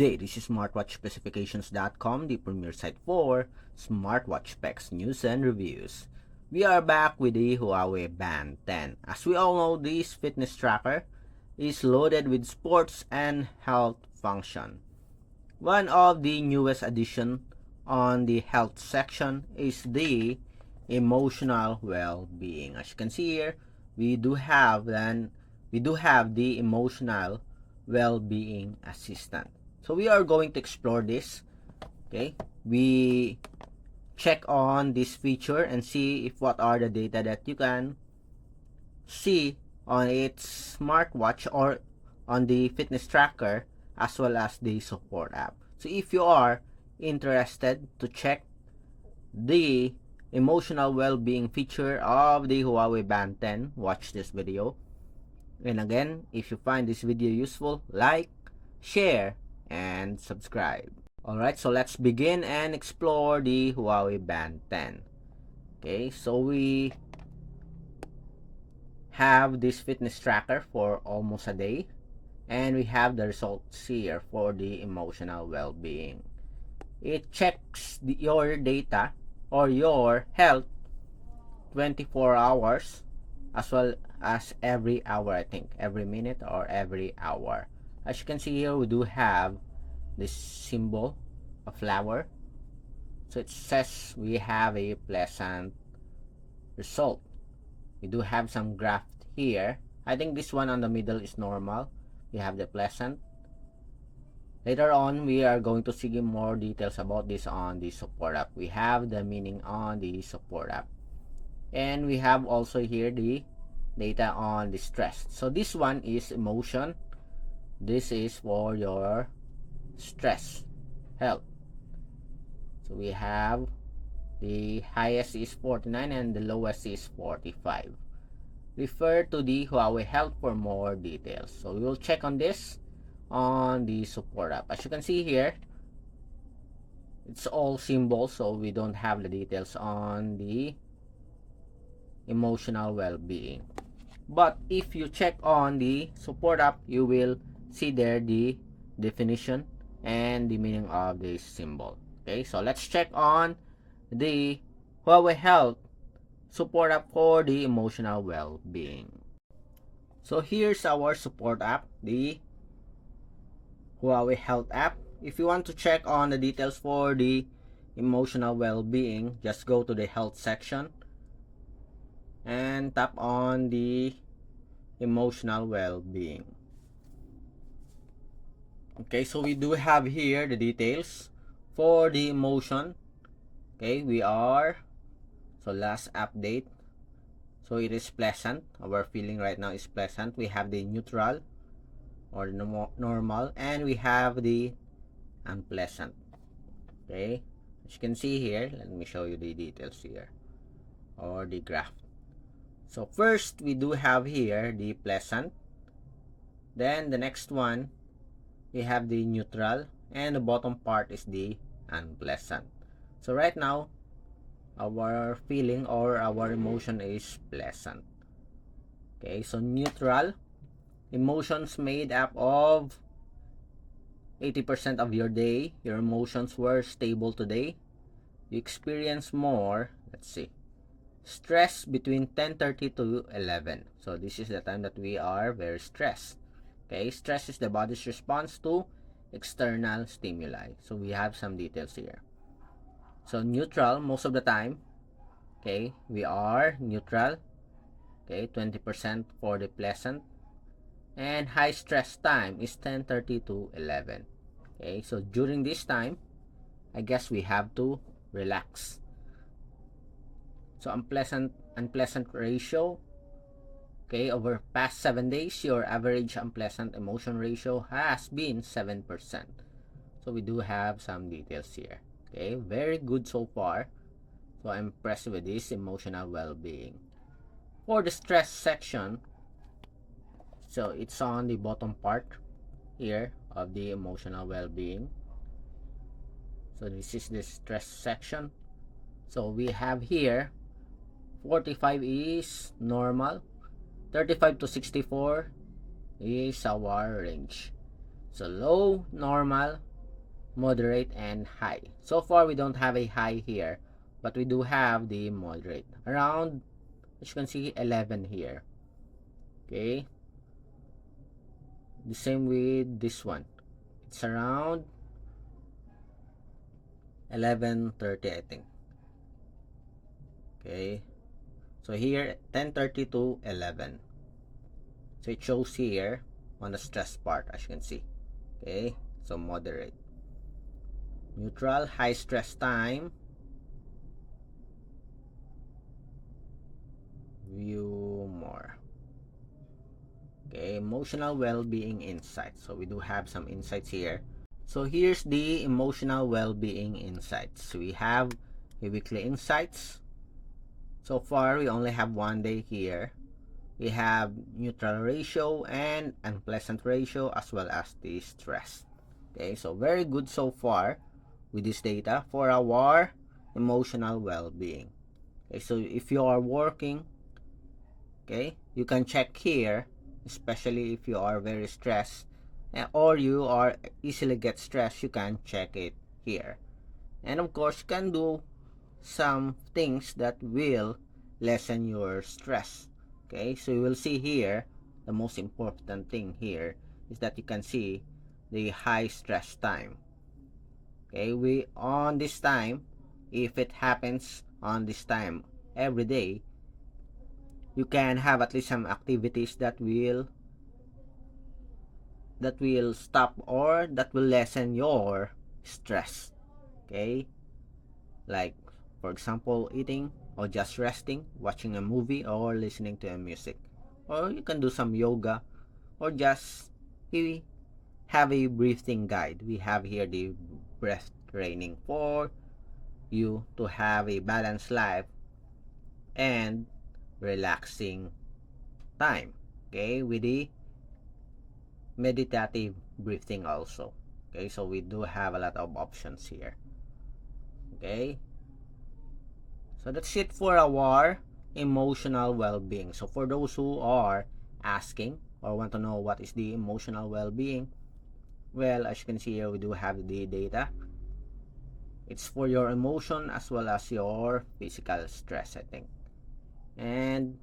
day, this is smartwatchspecifications.com, the premier site for smartwatch specs, news, and reviews. We are back with the Huawei Band 10. As we all know, this fitness tracker is loaded with sports and health function. One of the newest addition on the health section is the emotional well-being. As you can see here, we do have the emotional well-being assistant. So we are going to explore this. Okay, we check on this feature and see if what are the data that you can see on its smartwatch or on the fitness tracker, as well as the support app. So if you are interested to check the emotional well-being feature of the Huawei Band 10, watch this video. And again, if you find this video useful, like, share, and subscribe. Alright, so let's begin and explore the Huawei Band 10. Okay, so we have this fitness tracker for almost a day, and we have the results here for the emotional well-being. It checks your data or your health 24 hours as well as every hour, I think every minute or every hour. As you can see here, we do have this symbol, a flower. So it says we have a pleasant result. We do have some graph here. I think this one on the middle is normal. We have the pleasant. Later on, we are going to see more details about this on the support app. We have the meaning on the support app. And we have also here the data on the stress. So this one is emotion. This is for your stress health. So we have the highest is 49 and the lowest is 45. Refer to the Huawei Health for more details. So we will check on this on the support app. As you can see here, it's all symbols, so we don't have the details on the emotional well-being. But if you check on the support app, you will see there the definition and the meaning of this symbol. Okay, so let's check on the Huawei Health support app for the emotional well-being. So here's our support app, the Huawei Health app. If you want to check on the details for the emotional well-being, just go to the health section and tap on the emotional well-being. Okay, so we do have here the details for the emotion. Okay, we are, so last update, so it is pleasant. Our feeling right now is pleasant. We have the neutral or normal, and we have the unpleasant. Okay, as you can see here, let me show you the details here or the graph. So first, we do have here the pleasant. Then the next one, we have the neutral, and the bottom part is the unpleasant. So right now, our feeling or our emotion is pleasant. Okay, so neutral, emotions made up of 80% of your day. Your emotions were stable today. You experience more, let's see, stress between 10:30 to 11. So this is the time that we are very stressed. Okay, stress is the body's response to external stimuli. So we have some details here. So neutral, most of the time, okay, we are neutral. Okay, 20% for the pleasant. And high stress time is 10:30 to 11. Okay, so during this time, I guess we have to relax. So unpleasant ratio. Okay, over past 7 days, your average unpleasant emotion ratio has been 7%. So we do have some details here. Okay, very good so far. So I'm impressed with this emotional well-being. For the stress section, so it's on the bottom part here of the emotional well-being. So this is the stress section. So we have here 45 is normal, 35 to 64 is our range. So low, normal, moderate, and high. So far, we don't have a high here, but we do have the moderate. Around, as you can see, 11 here. Okay. The same with this one. It's around 11:30, I think. Okay. So here, 10:30 to 11. So it shows here on the stress part, as you can see. Okay. So moderate. Neutral, high stress time. View more. Okay, emotional well-being insights. So we do have some insights here. So here's the emotional well-being insights. We have a weekly insights. So far, we only have 1 day here. We have neutral ratio and unpleasant ratio, as well as the stress. Okay, so very good so far with this data for our emotional well-being. Okay, so if you are working, okay, you can check here, especially if you are very stressed or you are easily get stressed, you can check it here. And of course, you can do some things that will lessen your stress. Okay, so you will see here, the most important thing here is that you can see the high stress time. Okay, we on this time, if it happens on this time every day, you can have at least some activities that will stop or that will lessen your stress. Okay, like for example, eating or just resting, watching a movie or listening to a music, or you can do some yoga, or just we have a breathing guide. We have here the breath training for you to have a balanced life and relaxing time. Okay, with the meditative breathing also. Okay, so we do have a lot of options here. Okay, so that's it for our emotional well-being. So for those who are asking or want to know what is the emotional well-being, well, as you can see here, we do have the data. It's for your emotion as well as your physical stress, I think, and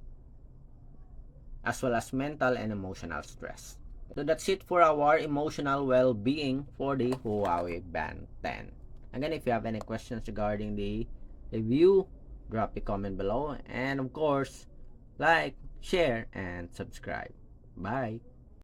as well as mental and emotional stress. So that's it for our emotional well-being for the Huawei Band 10. Again, if you have any questions regarding the review, drop a comment below, and of course, like, share, and subscribe. Bye!